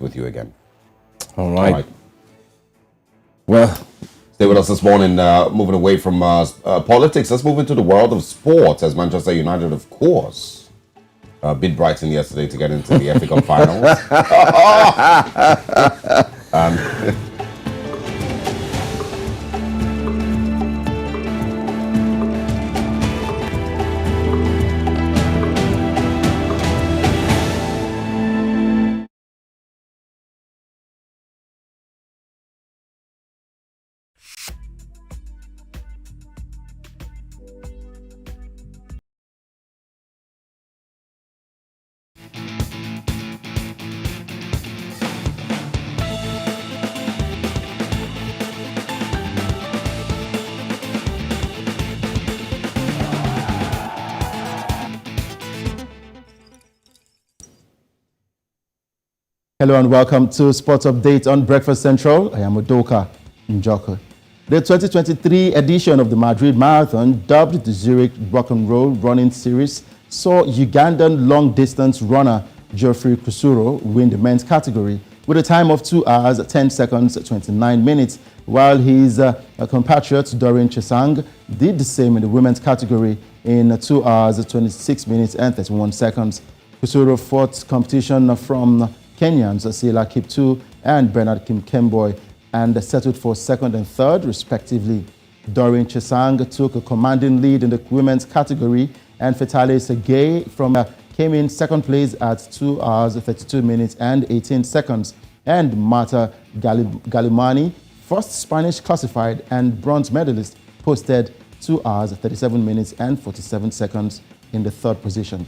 with you again. All right. Well, stay with us this morning. Moving away from politics, let's move into the world of sports. As Manchester United, of course, beat Brighton yesterday to get into the FA Cup finals. Hello and welcome to Sports Update on Breakfast Central. I am Udoka Njoku. The 2023 edition of the Madrid Marathon, dubbed the Zurich Rock and Roll Running Series, saw Ugandan long-distance runner Geoffrey Kusuro win the men's category with a time of 2 hours, 10 seconds, 29 minutes, while his compatriot Doreen Chesang did the same in the women's category in 2 hours, 26 minutes and 31 seconds. Kusuro fought competition from Kenyans Sila Kiptu and Bernard Kimkemboy and settled for second and third, respectively. Doreen Chesang took a commanding lead in the women's category, and Fetale Segei came in second place at 2 hours, 32 minutes and 18 seconds. And Marta Galimani, first Spanish classified and bronze medalist, posted 2 hours, 37 minutes and 47 seconds in the third position.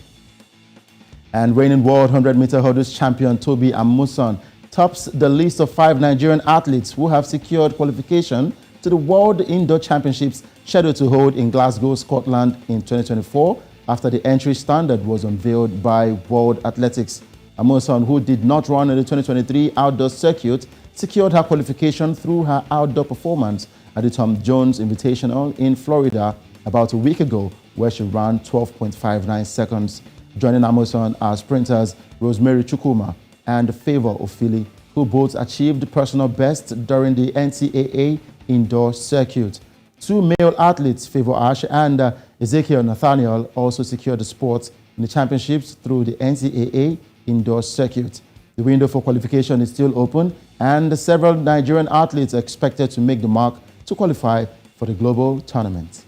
And reigning world 100-meter hurdles champion Toby Amusan tops the list of 5 Nigerian athletes who have secured qualification to the World Indoor Championships scheduled to hold in Glasgow, Scotland in 2024 after the entry standard was unveiled by World Athletics. Amusan, who did not run in the 2023 outdoor circuit, secured her qualification through her outdoor performance at the Tom Jones Invitational in Florida about a week ago, where she ran 12.59 seconds. Joining Amusan are sprinters Rosemary Chukwuma and Favor Ofili, who both achieved personal best during the NCAA indoor circuit. 2 male athletes, Favor Ash and Ezekiel Nathaniel, also secured the spot in the championships through the NCAA indoor circuit. The window for qualification is still open, and several Nigerian athletes are expected to make the mark to qualify for the global tournament.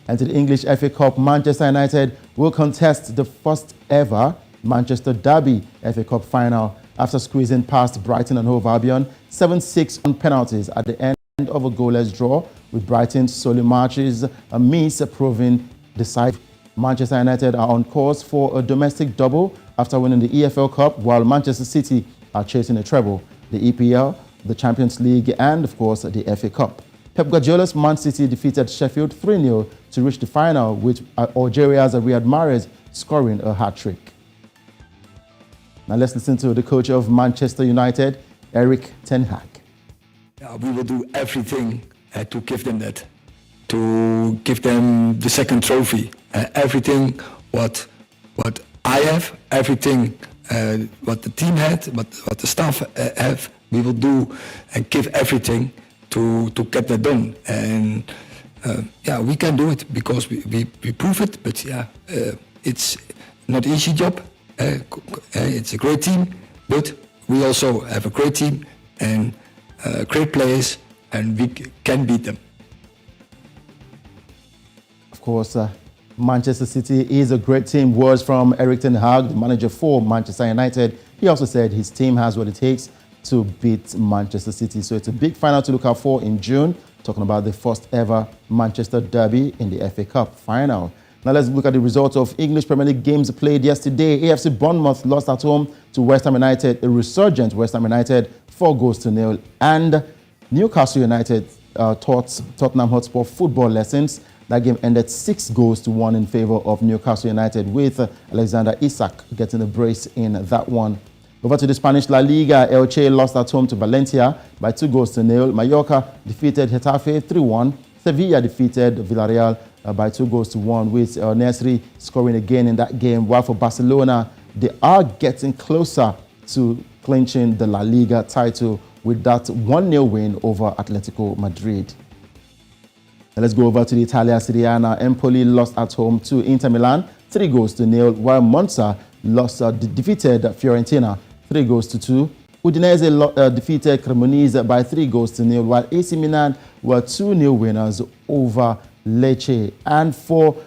And to the English FA Cup, Manchester United will contest the first ever Manchester Derby FA Cup final after squeezing past Brighton and Hove Albion 7-6 on penalties at the end of a goalless draw, with Brighton's Solly March's miss proving decisive. Manchester United are on course for a domestic double after winning the EFL Cup, while Manchester City are chasing a treble, the EPL, the Champions League and, of course, the FA Cup. Pep Guardiola's Man City defeated Sheffield 3-0 to reach the final, with Algeria's Riyad Mahrez scoring a hat-trick. Now let's listen to the coach of Manchester United, Erik ten Hag. Yeah, we will do everything to give them that, to give them the second trophy. Everything what I have, everything what the team had, what the staff have, we will do and give everything to get that done. And yeah, we can do it because we prove it. But yeah, it's not an easy job. It's a great team, but we also have a great team and great players, and we can beat them. Of course, Manchester City is a great team. Words from Erik ten Hag, the manager for Manchester United. He also said his team has what it takes to beat Manchester City. So it's a big final to look out for in June, talking about the first ever Manchester Derby in the FA Cup final. Now let's look at the results of English Premier League games played yesterday. AFC Bournemouth lost at home to West Ham United, a resurgent West Ham United, 4-0. And Newcastle United taught Tottenham Hotspur football lessons. That game ended 6-1 in favor of Newcastle United, with Alexander Isak getting a brace in that one. Over to the Spanish La Liga, Elche lost at home to Valencia by 2-0. Mallorca defeated Getafe 3-1. Sevilla defeated Villarreal by 2-1, with El Nesri scoring again in that game. While for Barcelona, they are getting closer to clinching the La Liga title with that 1-0 win over Atletico Madrid. Now let's go over to the Italia Serie A now. Empoli lost at home to Inter Milan 3-0, while Monza defeated Fiorentina 3-2. Udinese defeated Cremonese by 3-0, while AC Milan were 2-0 winners over Lecce. And for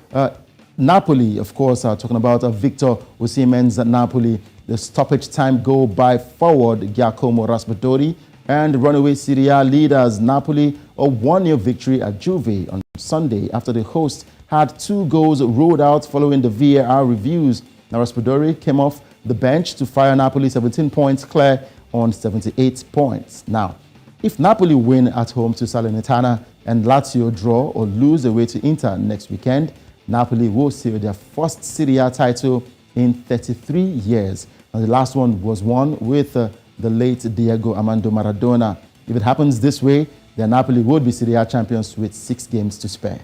Napoli, of course, talking about Victor Osimhen's Napoli, the stoppage time goal by forward Giacomo Raspadori, and runaway Serie A leaders Napoli a 1-0 victory at Juve on Sunday after the host had 2 goals ruled out following the VAR reviews. Now Raspadori came off the bench to fire Napoli 17 points clear on 78 points. Now, if Napoli win at home to Salernitana and Lazio draw or lose away to Inter next weekend, Napoli will seal their first Serie A title in 33 years. And the last one was won with the late Diego Armando Maradona. If it happens this way, then Napoli would be Serie A champions with 6 games to spare.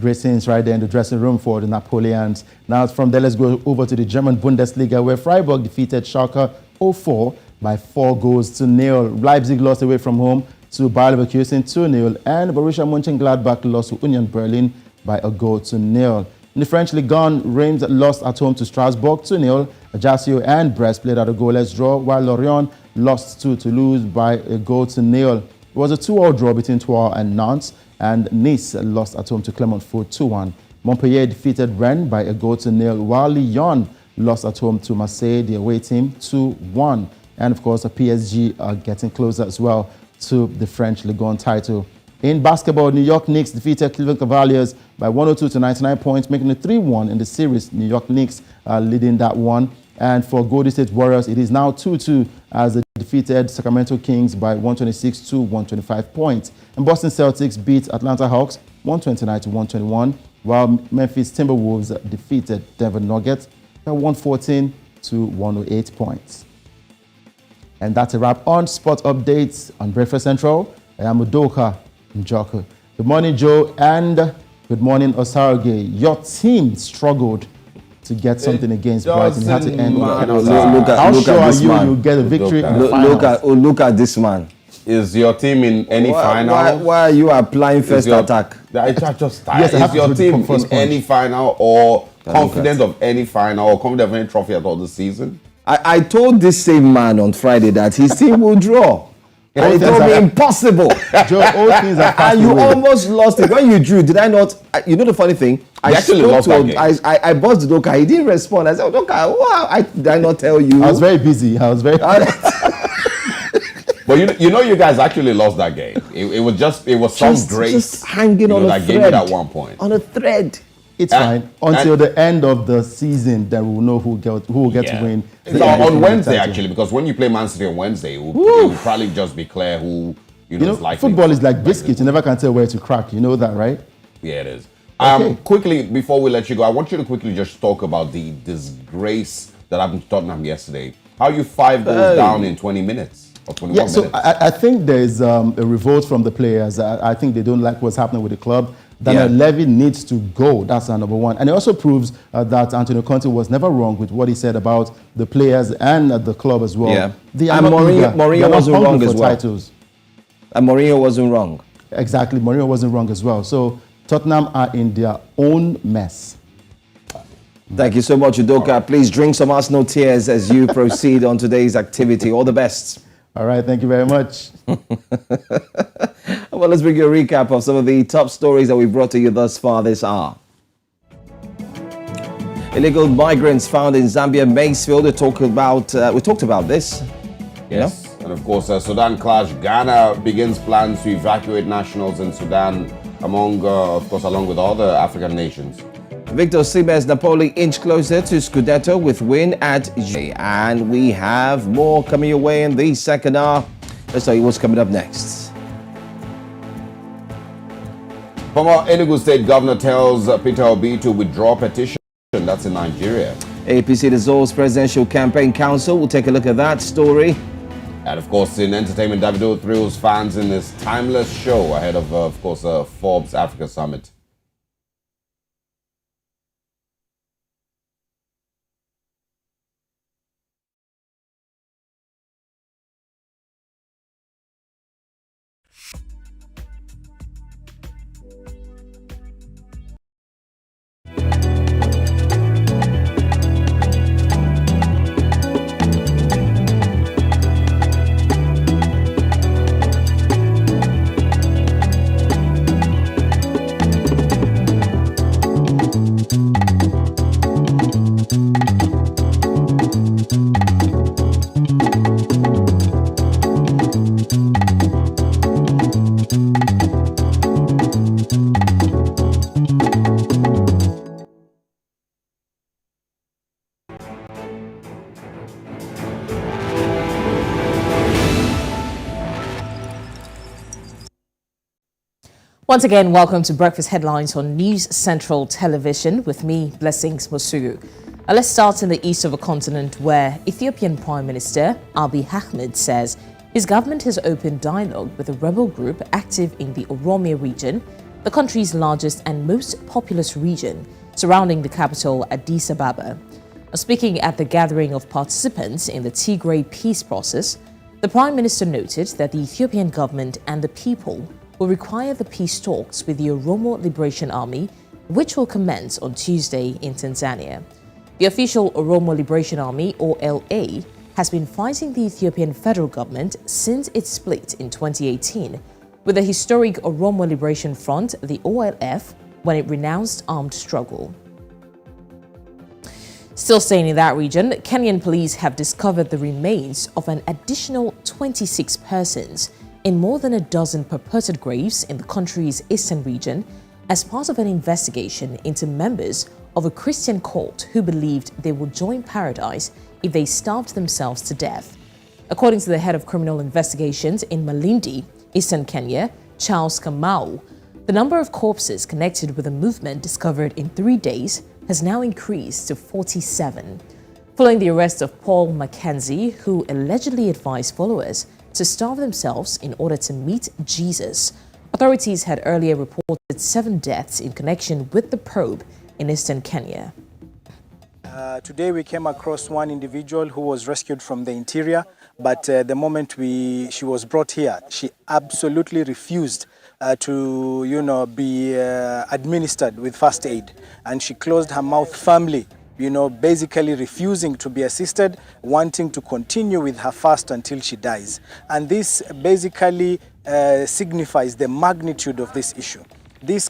Great scenes right there in the dressing room for the Napoleons. Now from there, let's go over to the German Bundesliga, where Freiburg defeated Schalke 04 by 4-0. Leipzig lost away from home to Bayer Leverkusen 2-0, and Borussia Mönchengladbach lost to Union Berlin by 1-0. In the French Ligue 1, Reims lost at home to Strasbourg 2-0. Ajaccio and Brest played at a goalless draw, while Lorient lost to Toulouse by 1-0. It was a 2-2 draw between Troyes and Nantes, and Nice lost at home to Clermont-Foot 2-1. Montpellier defeated Rennes by 1-0, while Lyon lost at home to Marseille, the away team, 2-1. And of course, the PSG are getting closer as well to the French Ligue 1 title. In basketball, New York Knicks defeated Cleveland Cavaliers by 102 to 99 points, making it 3-1 in the series. New York Knicks are leading that one. And for Golden State Warriors, it is now 2-2 as they defeated Sacramento Kings by 126 to 125 points. And Boston Celtics beat Atlanta Hawks 129 to 121, while Memphis Timberwolves defeated Denver Nuggets by 114 to 108 points. And that's a wrap on Sport Updates on Breakfast Central. I am Udoka Njoku. Good morning, Joe, and good morning, Osarge. Your team struggled to get something against Brighton. Had to end on How sure are you you'll get a victory in the finals? Look at this man. Is your team in any final? Why are you applying first attack? I just yes, is your team in any final or confident of any final or confident of any trophy at all this season? I told this same man on Friday that his team will draw. And he told me impossible. Joe, all things are and you almost lost it. When you drew, did I not? You know the funny thing? I actually lost that game. I buzzed Udoka. He didn't respond. I said, Udoka, wow, did I not tell you? I was very busy. But you know, you guys actually lost that game. It was some grace. Just hanging on a that thread. Gave it at one point. On a thread. It's fine. Until the end of the season, then we'll know who will get to win. On Wednesday, actually, because when you play Man City on Wednesday, it will probably just be clear who is likely. Football is like biscuits. You never can tell where to crack. You know that, right? Yeah, it is. Okay. Quickly, before we let you go, I want you to quickly just talk about the disgrace that happened to Tottenham yesterday. How you 5 goals down in 20 minutes. Or 21 minutes. So I think there's a revolt from the players. I think they don't like what's happening with the club. Daniel Levy needs to go. That's our number one. And it also proves that Antonio Conte was never wrong with what he said about the players and the club as well. Yeah. And Mourinho wasn't wrong as well. Titles. And Mourinho wasn't wrong. Exactly. Mourinho wasn't wrong as well. So Tottenham are in their own mess. Thank you so much, Udoka. Please drink some Arsenal tears as you proceed on today's activity. All the best. All right, thank you very much. Well, let's bring you a recap of some of the top stories that we brought to you thus far this hour. Illegal migrants found in Zambia, Maysfield. We talked about this. Yes, and of course, Sudan clash. Ghana begins plans to evacuate nationals in Sudan, along with other African nations. Victor Osimhen's Napoli inch closer to Scudetto with win at G. And we have more coming your way in the second hour. Let's tell you what's coming up next. Former Enugu State Governor tells Peter Obi to withdraw petition. That's in Nigeria. APC dissolves Presidential Campaign Council. We'll take a look at that story. And of course, in entertainment, Davido thrills fans in this timeless show ahead of course, Forbes Africa Summit. Once again, welcome to Breakfast Headlines on News Central Television with me, Blessings Mosugu. Let's start in the east of a continent where Ethiopian Prime Minister Abiy Ahmed says his government has opened dialogue with a rebel group active in the Oromia region, the country's largest and most populous region, surrounding the capital Addis Ababa. Speaking at the gathering of participants in the Tigray peace process, the Prime Minister noted that the Ethiopian government and the people will require the peace talks with the Oromo Liberation Army, which will commence on Tuesday in Tanzania. The official Oromo Liberation Army, OLA, has been fighting the Ethiopian federal government since its split in 2018, with the historic Oromo Liberation Front, the OLF, when it renounced armed struggle. Still staying in that region, Kenyan police have discovered the remains of an additional 26 persons in more than a dozen purported graves in the country's eastern region as part of an investigation into members of a Christian cult who believed they would join paradise if they starved themselves to death. According to the head of criminal investigations in Malindi, eastern Kenya, Charles Kamau, the number of corpses connected with the movement discovered in 3 days has now increased to 47. Following the arrest of Paul Mackenzie, who allegedly advised followers to starve themselves in order to meet Jesus, authorities had earlier reported 7 deaths in connection with the probe in eastern Kenya. Today we came across one individual who was rescued from the interior, but the moment she was brought here, she absolutely refused to be administered with first aid, and she closed her mouth firmly, basically refusing to be assisted, wanting to continue with her fast until she dies. And this basically signifies the magnitude of this issue. This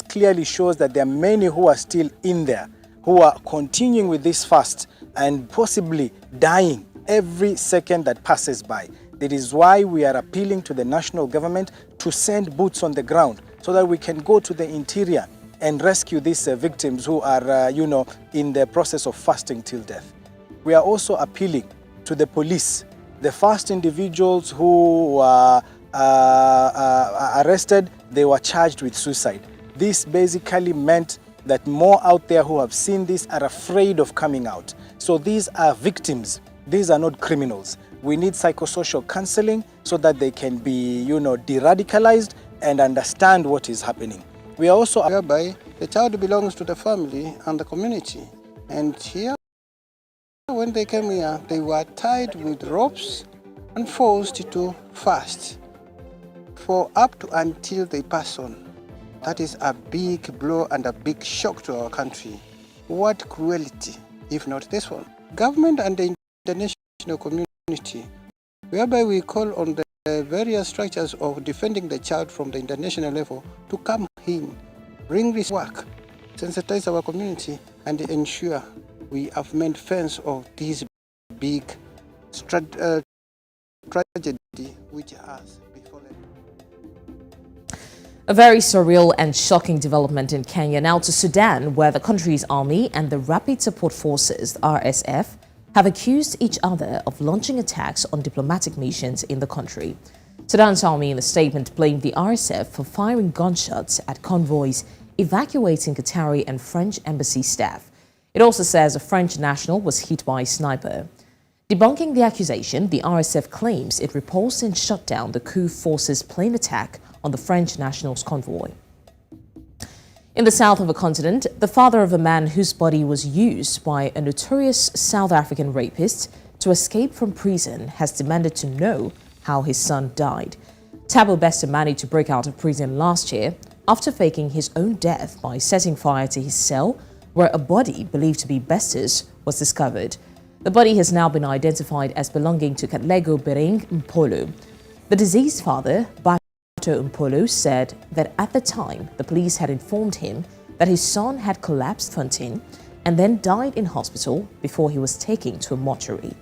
clearly shows that there are many who are still in there, who are continuing with this fast and possibly dying every second that passes by. That is why we are appealing to the national government to send boots on the ground so that we can go to the interior and rescue these victims who are, in the process of fasting till death. We are also appealing to the police. The first individuals who were arrested, they were charged with suicide. This basically meant that more out there who have seen this are afraid of coming out. So these are victims. These are not criminals. We need psychosocial counseling so that they can be, de-radicalized and understand what is happening. We are also whereby the child belongs to the family and the community. And here, when they came here, they were tied with ropes and forced to fast for up to until they pass on. That is a big blow and a big shock to our country. What cruelty, if not this one? Government and the international community, whereby we call on the various structures of defending the child from the international level to come in, bring this work, sensitize our community, and ensure we have made fence of this big tragedy which has befallen. A very surreal and shocking development in Kenya. Now to Sudan, where the country's army and the Rapid Support Forces, RSF, have accused each other of launching attacks on diplomatic missions in the country. Sudan's army in a statement blamed the RSF for firing gunshots at convoys evacuating Qatari and French embassy staff. It also says a French national was hit by a sniper. Debunking the accusation, the RSF claims it repulsed and shut down the coup force's plane attack on the French national's convoy. In the south of the continent, the father of a man whose body was used by a notorious South African rapist to escape from prison has demanded to know how his son died. Thabo Bester managed to break out of prison last year after faking his own death by setting fire to his cell, where a body believed to be Bester's was discovered. The body has now been identified as belonging to Katlego Bering Mpolo. The deceased father, Bato Mpolo, said that at the time, the police had informed him that his son had collapsed Fontaine and then died in hospital before he was taken to a mortuary.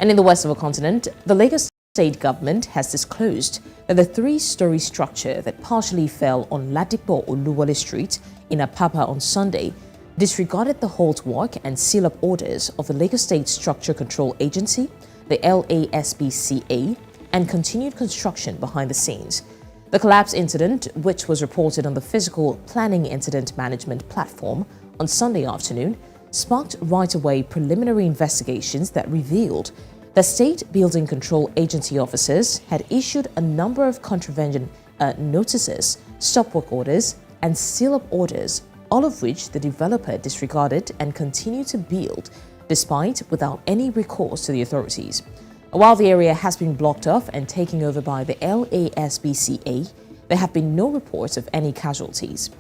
And in the west of the continent, the Lagos state government has disclosed that the three-story structure that partially fell on Ladipo Oluwole Street in Apapa on Sunday disregarded the halt work and seal-up orders of the Lagos State Structure Control Agency, the LASBCA, and continued construction behind the scenes. The collapse incident, which was reported on the Physical Planning Incident Management platform on Sunday afternoon, sparked right-away preliminary investigations that revealed the State Building Control Agency officers had issued a number of contravention notices, stop work orders, and seal-up orders, all of which the developer disregarded and continued to build, despite without any recourse to the authorities. While the area has been blocked off and taken over by the LASBCA, there have been no reports of any casualties.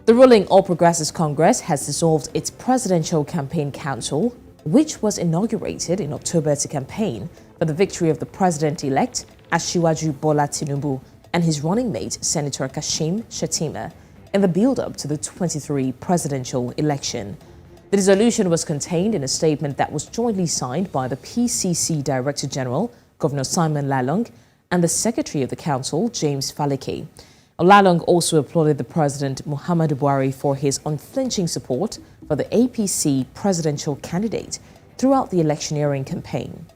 The ruling All Progressives Congress has dissolved its Presidential Campaign Council, which was inaugurated in October to campaign for the victory of the president-elect, Asiwaju Bola Tinubu, and his running mate, Senator Kashim Shettima, in the build-up to the 2023 presidential election. The dissolution was contained in a statement that was jointly signed by the PCC Director General, Governor Simon Lalong, and the Secretary of the Council, James Faleke. Lalong also applauded the President Muhammadu Buhari for his unflinching support for the APC presidential candidate throughout the electioneering campaign.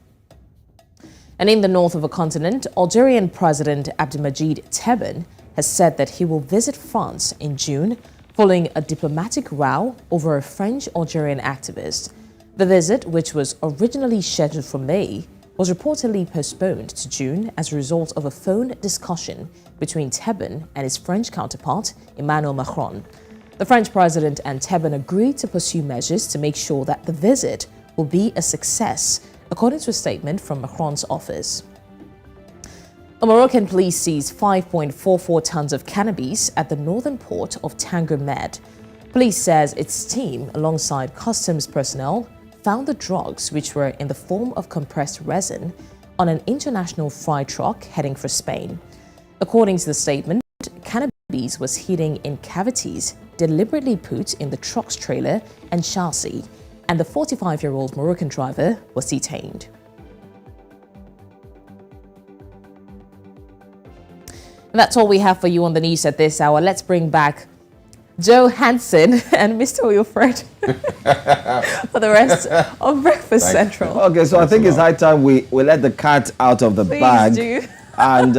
And in the north of the continent, Algerian President Abdelmadjid Tebboune has said that he will visit France in June following a diplomatic row over a French-Algerian activist. The visit, which was originally scheduled for May, was reportedly postponed to June as a result of a phone discussion between Tebboune and his French counterpart, Emmanuel Macron. The French president and Tebboune agreed to pursue measures to make sure that the visit will be a success, according to a statement from Macron's office. A Moroccan police seized 5.44 tons of cannabis at the northern port of Tanger Med. Police says its team, alongside customs personnel, found the drugs, which were in the form of compressed resin, on an international freight truck heading for Spain. According to the statement, cannabis was hidden in cavities deliberately put in the truck's trailer and chassis, and the 45-year-old Moroccan driver was detained. And that's all we have for you on the news at this hour. Let's bring back Joe Hansen and Mr. Wilfred for the rest of Breakfast Central. Okay, so I think it's high time we let the cat out of the Please bag. do. And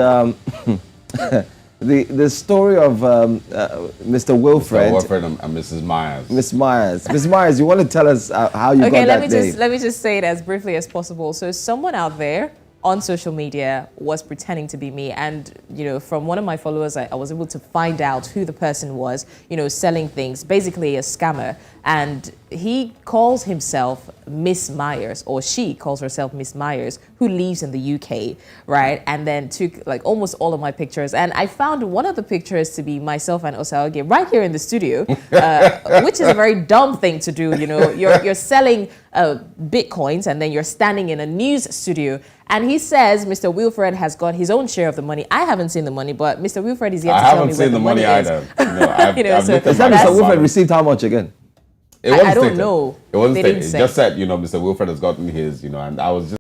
the story of Mr. Wilfred. Mr. Wilfred and Mrs. Myers. Miss Myers. Miss Myers, you want to tell us how you got that name? Let me just say it as briefly as possible. So someone out there on social media was pretending to be me, and from one of my followers I was able to find out who the person was, selling things, basically a scammer, and he calls himself Miss Myers, or she calls herself Miss Myers, who lives in the UK, right? And then took like almost all of my pictures, and I found one of the pictures to be myself and Osaoge right here in the studio, which is a very dumb thing to do. You're selling bitcoins, and then you're standing in a news studio. And he says Mr. Wilfred has got his own share of the money. I haven't seen the money, but Mr. Wilfred is yet to tell me where the money is. I haven't seen the money either. I've looked at Is that Mr. Wilfred received how much again? I don't know. It wasn't They stated. didn't It say. just said, Mr. Wilfred has gotten his, and I was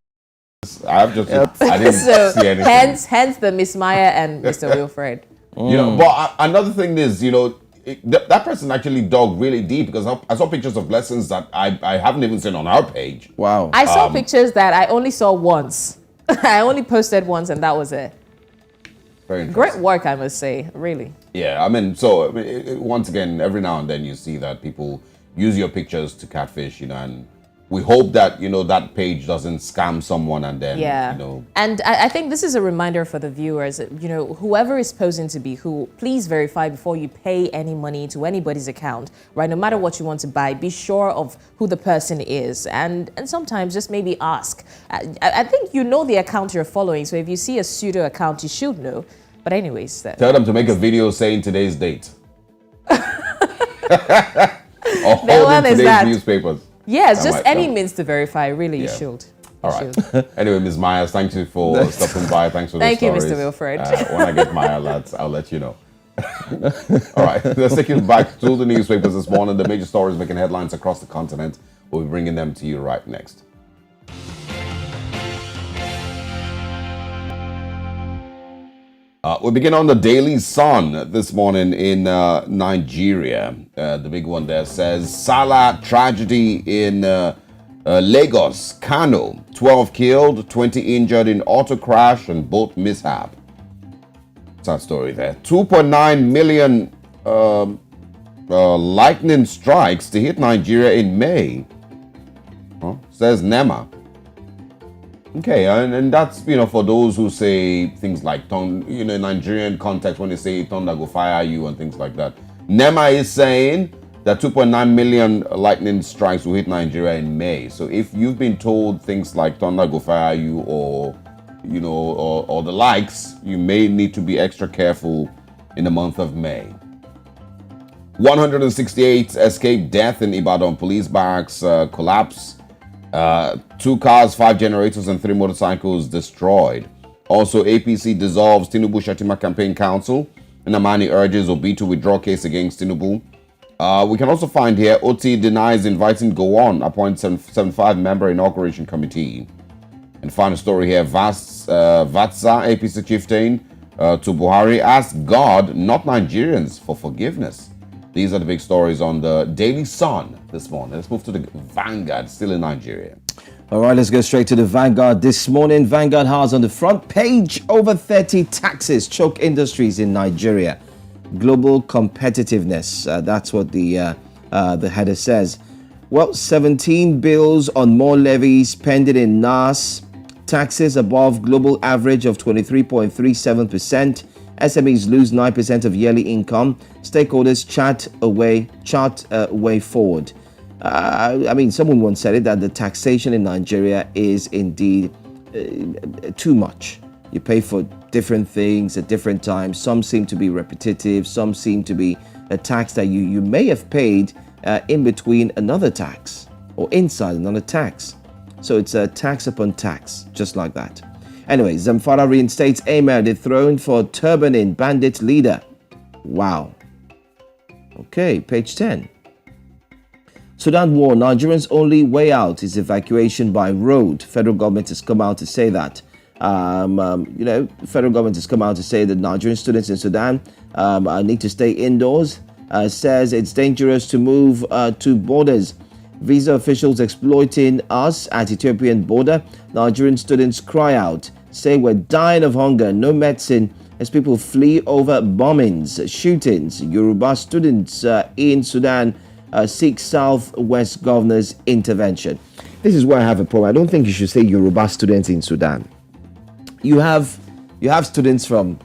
I didn't So see anything. hence the Miss Maya and Mr. Wilfred. But another thing is, that person actually dug really deep, because I saw pictures of lessons that I haven't even seen on our page. Wow. I saw pictures that I only saw once. I only posted once, and that was it. Very interesting. Great work, I must say, really. Yeah, I mean, so once again, every now and then you see that people use your pictures to catfish, and we hope that, that page doesn't scam someone and then, Yeah. And I think this is a reminder for the viewers, whoever is posing to be who, please verify before you pay any money to anybody's account, right? No matter what you want to buy, be sure of who the person is. And sometimes just maybe ask. I think you know the account you're following. So if you see a pseudo account, you should know. But anyways. Tell them to make a video saying today's date. Or Then what holding is today's that? newspapers. Yes, That just might any help. means to verify. Really, you Yeah. should. All You right. should. Anyway, Ms. Myers, thank you for stopping by. Thanks for Thank the you, stories. Mr. Wilfred. When I get my alerts, I'll let you know. All right, let's take you back to the newspapers this morning. The major stories making headlines across the continent. We'll be bringing them to you right next. We begin on the Daily Sun this morning in Nigeria. The big one there says, Salah tragedy in Lagos, Kano. 12 killed, 20 injured in auto crash and boat mishap. Sad story there. 2.9 million lightning strikes to hit Nigeria in May, says NEMA. Okay, and that's, for those who say things like, in Nigerian context, when they say thunder go fire you and things like that. NEMA is saying that 2.9 million lightning strikes will hit Nigeria in May. So if you've been told things like thunder go fire you or the likes, you may need to be extra careful in the month of May. 168 escaped death in Ibadan police barracks collapse. 2 cars, 5 generators, and 3 motorcycles destroyed. Also, APC dissolves Tinubu Shatima Campaign Council. And Amani urges Obi to withdraw case against Tinubu. We can also find here, OT denies inviting Gowon, appoints 75 member inauguration committee. And final story here, Vatsa, APC chieftain, to Buhari, ask God, not Nigerians, for forgiveness. These are the big stories on the Daily Sun this morning. Let's move to the Vanguard, still in Nigeria. All right, let's go straight to the Vanguard this morning. Vanguard has on the front page, over 30 taxes choke industries in Nigeria. Global competitiveness, that's what the header says. Well, 17 bills on more levies pending in NAS. Taxes above global average of 23.37%. SMEs lose 9% of yearly income. Stakeholders chart a way forward. Someone once said it that the taxation in Nigeria is indeed too much. You pay for different things at different times. Some seem to be repetitive. Some seem to be a tax that you may have paid in between another tax or inside another tax. So it's a tax upon tax, just like that. Anyway, Zamfara reinstates Emir dethroned for turbaning bandit leader. Wow. Okay, page 10. Sudan war, Nigerians' only way out is evacuation by road. Federal government has come out to say that. Federal government has come out to say that Nigerian students in Sudan need to stay indoors. Says it's dangerous to move to borders. Visa officials exploiting us at Ethiopian border. Nigerian students cry out, say we're dying of hunger, no medicine, as people flee over bombings, shootings. Yoruba students in Sudan seek Southwest governor's intervention. This is where I have a problem. I don't think you should say Yoruba students in Sudan. You have students from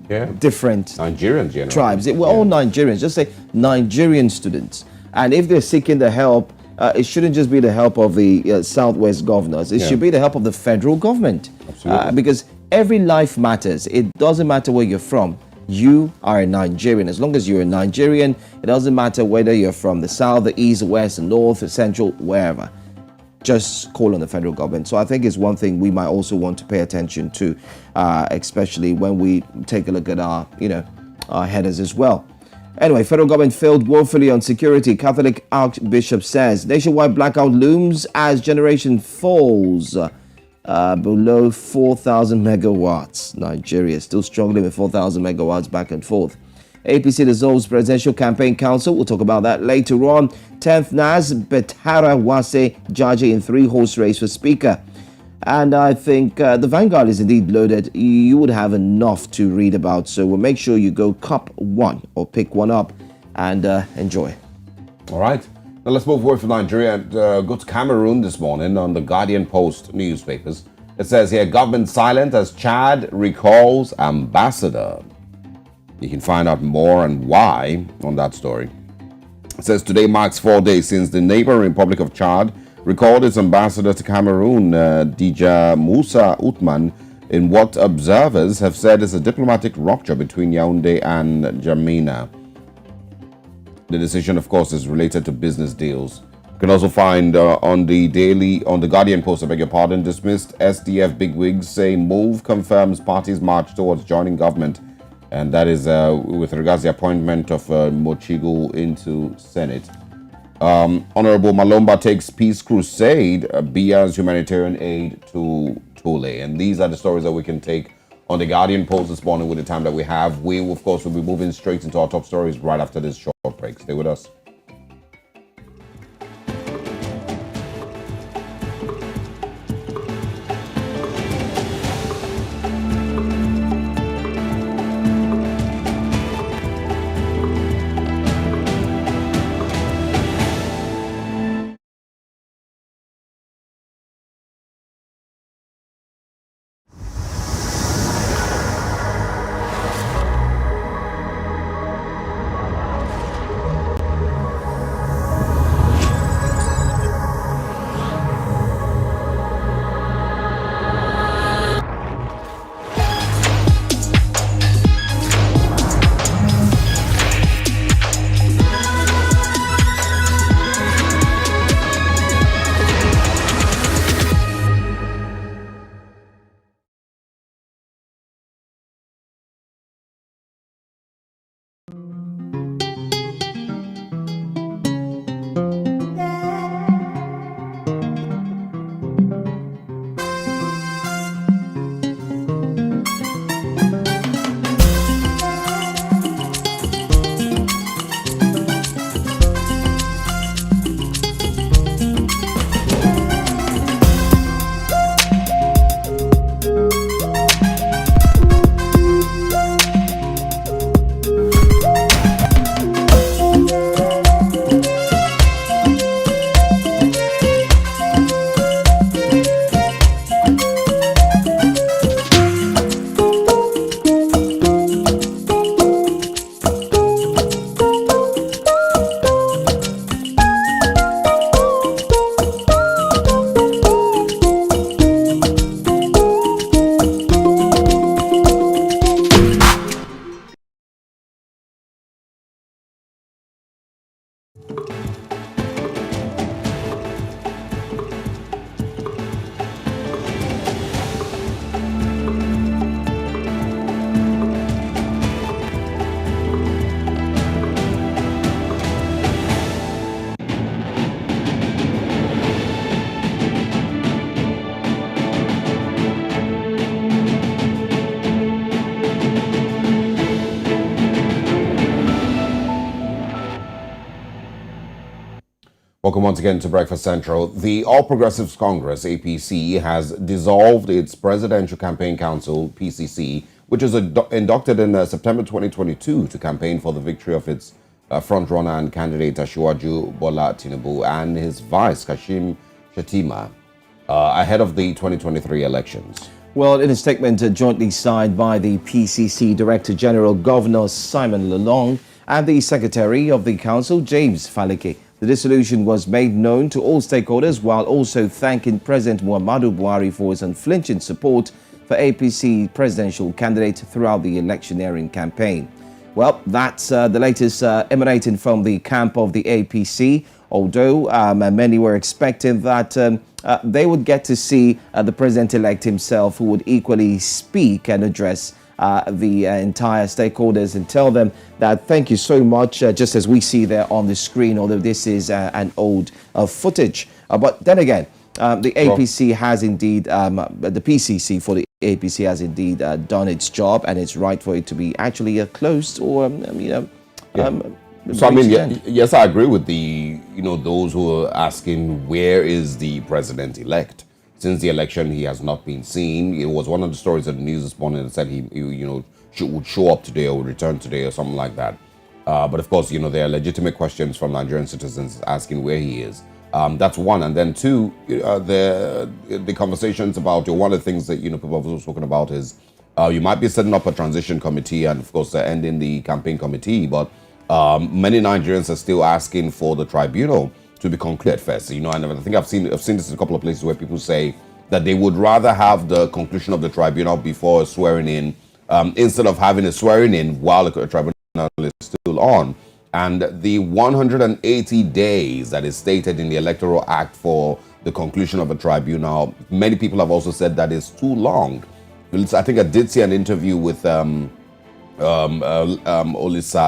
different Nigerians, tribes. We're all Nigerians. Just say Nigerian students. And if they're seeking the help, it shouldn't just be the help of the Southwest governors. It should be the help of the federal government. Absolutely. Because every life matters. It doesn't matter where you're from. You are a Nigerian. As long as you're a Nigerian, it doesn't matter whether you're from the south, the east, the west, the north, the central, wherever. Just call on the federal government. So I think it's one thing we might also want to pay attention to, especially when we take a look at our headers as well. Anyway, federal government failed woefully on security. Catholic Archbishop says nationwide blackout looms as generation falls below 4,000 megawatts. Nigeria still struggling with 4,000 megawatts back and forth. APC dissolves Presidential Campaign Council. We'll talk about that later on. 10th NAS, Betara Wase Jaji in 3-horse race for Speaker. And I think the Vanguard is indeed loaded. You would have enough to read about. So we'll make sure you go cop one or pick one up and enjoy. All right. Now let's move away from Nigeria and go to Cameroon this morning on the Guardian Post newspapers. It says here, government silent as Chad recalls ambassador. You can find out more and why on that story. It says today marks 4 days since the neighboring Republic of Chad recalled its ambassador to Cameroon, Dija Musa Utman, in what observers have said is a diplomatic rupture between Yaoundé and N'Djamena. The decision, of course, is related to business deals. You can also find on the Guardian Post, I beg your pardon, dismissed SDF bigwigs say move confirms party's march towards joining government. And that is with regards to the appointment of Mochigu into Senate. Honorable Malomba takes peace crusade, Bia's humanitarian aid to Tole. And these are the stories that we can take on the Guardian Post this morning with the time that we have. We, of course, will be moving straight into our top stories right after this short break. Stay with us. Welcome once again to Breakfast Central. The All Progressives Congress, APC, has dissolved its Presidential Campaign Council, PCC, which was inducted in September 2022 to campaign for the victory of its frontrunner and candidate Asiwaju Bola Tinubu and his vice Kashim Shettima ahead of the 2023 elections. Well, in a statement jointly signed by the PCC Director General Governor Simon Lalong and the Secretary of the Council, James Faleke, the dissolution was made known to all stakeholders while also thanking President Muhammadu Buhari for his unflinching support for APC presidential candidate throughout the electioneering campaign. Well, that's the latest emanating from the camp of the APC, although many were expecting that they would get to see the president-elect himself, who would equally speak and address the entire stakeholders and tell them that thank you so much, just as we see there on the screen, although this is an old footage. But then again, the APC has indeed, the PCC for the APC has indeed done its job, and it's right for it to be actually closed or, So I mean, yes, I agree with the, those who are asking where is the president-elect. Since the election, he has not been seen. It was one of the stories in the news this morning that said he would show up today or return today or something like that. But of course, there are legitimate questions from Nigerian citizens asking where he is. That's one. And then two, the conversations about, one of the things that, people have also spoken about is you might be setting up a transition committee and, of course, ending the campaign committee. But many Nigerians are still asking for the tribunal to be concluded first. And I think I've seen this in a couple of places where people say that they would rather have the conclusion of the tribunal before swearing in, instead of having a swearing in while the tribunal is still on. And the 180 days that is stated in the Electoral Act for the conclusion of a tribunal, many people have also said that is too long. I think I did see an interview with Olisa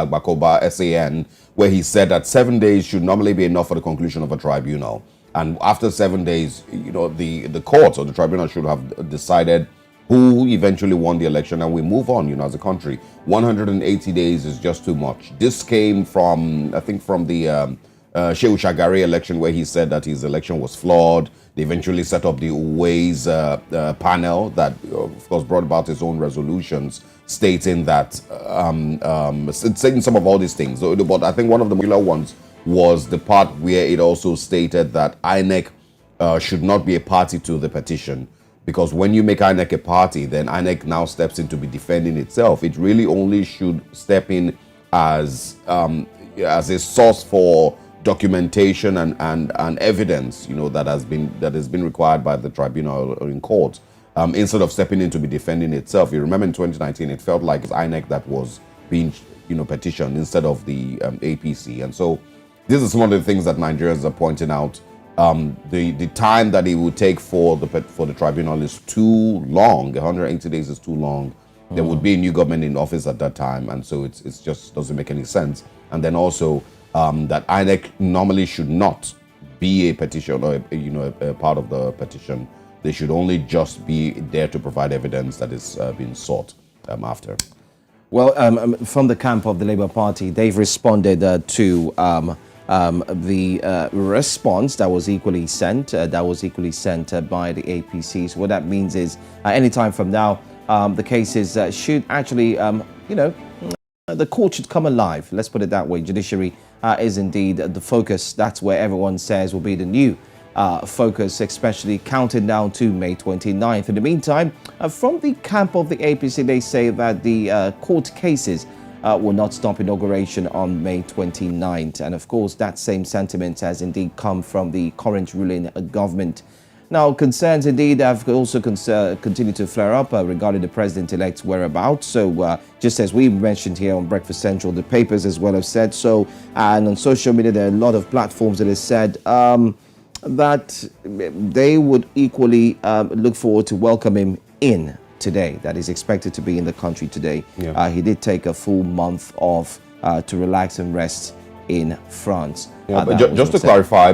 Bakoba, SAN, where he said that 7 days should normally be enough for the conclusion of a tribunal. And after 7 days, the courts or the tribunal should have decided who eventually won the election, and we move on, as a country. 180 days is just too much. This came from, I think, from the Shehu Shagari election, where he said that his election was flawed. They eventually set up the Ways panel that, of course, brought about its own resolutions stating that, saying some of all these things. But I think one of the popular ones was the part where it also stated that INEC should not be a party to the petition. Because when you make INEC a party, then INEC now steps in to be defending itself. It really only should step in as a source for documentation and evidence, that has been required by the tribunal or in court, instead of stepping in to be defending itself. You remember in 2019, it felt like it's INEC that was being, petitioned instead of the APC. And so this is some of the things that Nigerians are pointing out. The time that it would take for the tribunal is too long. 180 days is too long. There would be a new government in office at that time, and so it just doesn't make any sense. And then also that INEC normally should not be a petition or a part of the petition. They should only just be there to provide evidence that is being sought after. Well, from the camp of the Labour Party, they've responded to the response that was equally sent by the APC. So what that means is anytime from now, the cases should actually, the court should come alive. Let's put it that way. Judiciary is indeed the focus. That's where everyone says will be the new focus, especially counting down to May 29th. In the meantime, from the camp of the APC, they say that the court cases will not stop inauguration on May 29th. And of course, that same sentiment has indeed come from the current ruling government. Now, concerns indeed have also continued to flare up regarding the president-elect's whereabouts. So just as we mentioned here on Breakfast Central, the papers as well have said so. And on social media, there are a lot of platforms that have said that they would equally look forward to welcome him in today, that is expected to be in the country today. Yeah. He did take a full month off to relax and rest in France. Yeah, but just to clarify,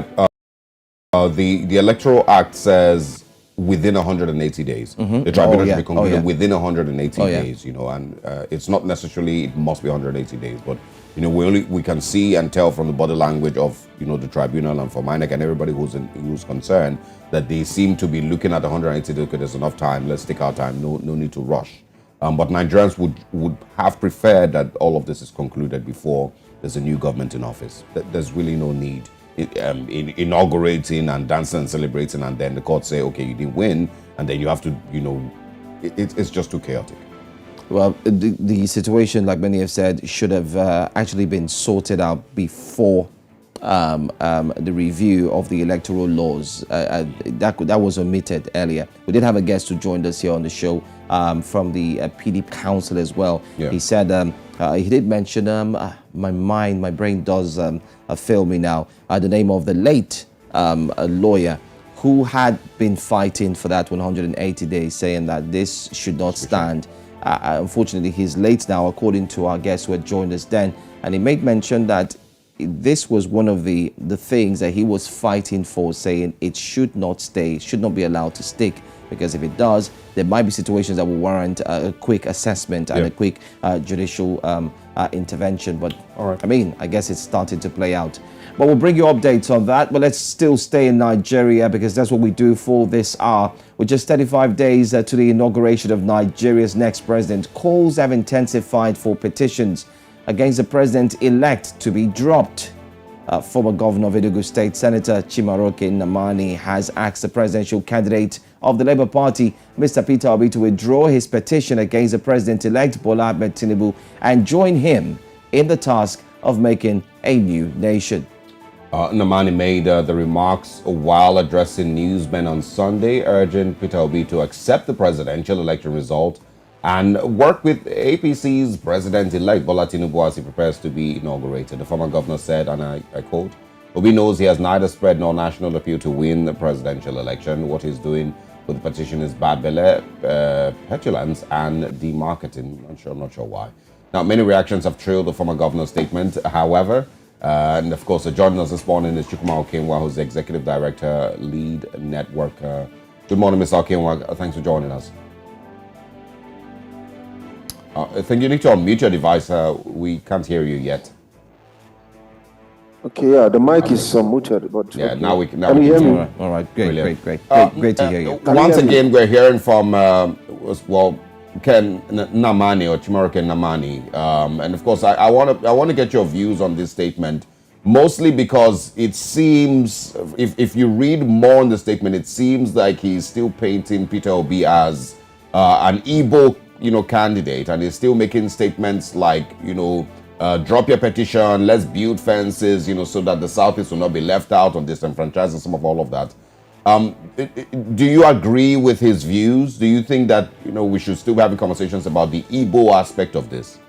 the Electoral Act says within 180 days. The tribunal should be concluded within 180 days, and it's not necessarily it must be 180 days, but we can see and tell from the body language of the tribunal and from INEC and everybody who's concerned that they seem to be looking at 180 days. Okay, there's enough time. Let's take our time. No need to rush. But Nigerians would have preferred that all of this is concluded before there's a new government in office. There's really no need in inaugurating and dancing and celebrating, and then the court say, okay, you didn't win, and then you have to, it's just too chaotic. Well, the situation, like many have said, should have actually been sorted out before the review of the electoral laws. That was omitted earlier. We did have a guest who joined us here on the show from the PDP Council as well. Yeah. He said, he did mention, my brain does fail me now, the name of the late lawyer who had been fighting for that 180 days, saying that this should not stand. Unfortunately, he's late now, according to our guest who had joined us then. And he made mention that this was one of the things that he was fighting for, saying it should not stay, should not be allowed to stick, because if it does, there might be situations that will warrant a quick assessment and a quick judicial intervention. But I mean, I guess it's starting to play out. But we'll bring you updates on that. But let's still stay in Nigeria because that's what we do for this hour. With just 35 days to the inauguration of Nigeria's next president, calls have intensified for petitions against the president-elect to be dropped. Former governor of Enugu State, Senator Chimaroke Nnamani, has asked the presidential candidate of the Labour Party, Mr. Peter Obi, to withdraw his petition against the president-elect Bola Ahmed Tinubu and join him in the task of making a new nation. Nnamani made the remarks while addressing newsmen on Sunday, urging Peter Obi to accept the presidential election result and work with APC's president-elect Bola Tinubu as he prepares to be inaugurated. The former governor said, and I quote, Obi knows he has neither spread nor national appeal to win the presidential election. What he's doing with the petition is bad belly, petulance, and demarketing. I'm not sure why. Now, many reactions have trailed the former governor's statement. However, and of course, joining us this morning is Chukwuma Okenwa, who's the executive director, lead network. Good morning, Mr. Okenwa. Thanks for joining us. I think you need to unmute your device. We can't hear you yet. Okay, yeah, the mic is unmuted, but yeah, okay. now we can. Can you hear me? All right, great, Brilliant. great to hear you. Once again, we're hearing from Ken Nnamani or Chimaroke Nnamani, and of course, I want to get your views on this statement. Mostly because it seems, if you read more in the statement, it seems like he's still painting Peter Obi as an Igbo, candidate, and he's still making statements like, drop your petition, let's build fences, so that the Southeast will not be left out or disenfranchised and some of all of that. Do you agree with his views? Do you think that, we should still be having conversations about the Igbo aspect of this?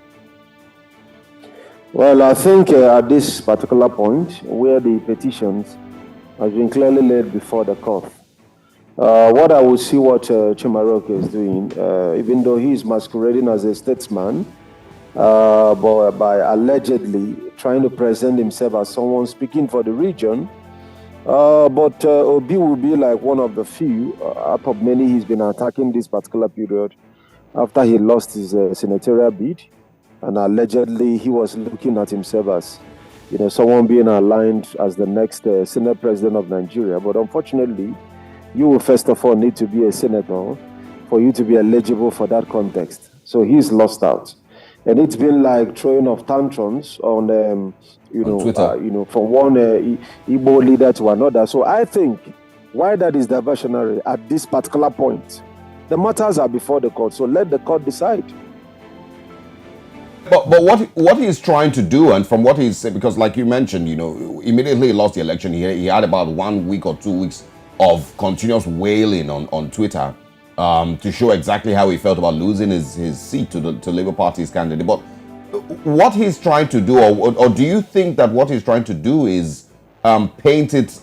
Well, I think at this particular point, where the petitions has been clearly laid before the court, what I will see what Chimaroke is doing, even though he is masquerading as a statesman, but by allegedly trying to present himself as someone speaking for the region, but Obi will be like one of the few out of many he's been attacking this particular period after he lost his senatorial bid, and allegedly he was looking at himself as someone being aligned as the next Senate president of Nigeria. But unfortunately, you will first of all need to be a senator for you to be eligible for that context. So he's lost out. And it's been like throwing of tantrums on, on Twitter. From one Igbo leader to another. So I think why that is diversionary at this particular point, the matters are before the court. So let the court decide. But what he's trying to do, and from what he's saying, because like you mentioned, immediately he lost the election, he had about 1 week or 2 weeks of continuous wailing on Twitter to show exactly how he felt about losing his seat to Labour Party's candidate. But what he's trying to do, or do you think that what he's trying to do is paint it?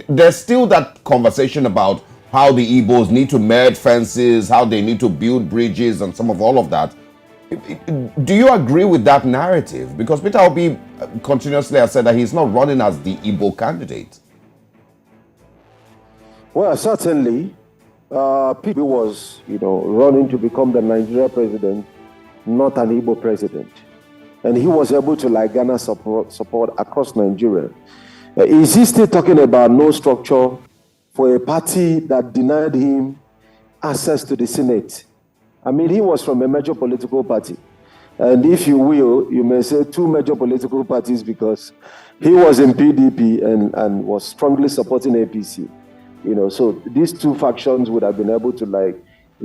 There's still that conversation about how the Igbos need to mend fences, how they need to build bridges, and some of all of that. Do you agree with that narrative? Because Peter Obi continuously has said that he's not running as the Igbo candidate. Well, certainly, Peter was, running to become the Nigeria president, not an Igbo president. And he was able to garner support across Nigeria. Is he still talking about no structure for a party that denied him access to the Senate? I mean, he was from a major political party. And if you will, you may say two major political parties because he was in PDP and was strongly supporting APC. So these two factions would have been able to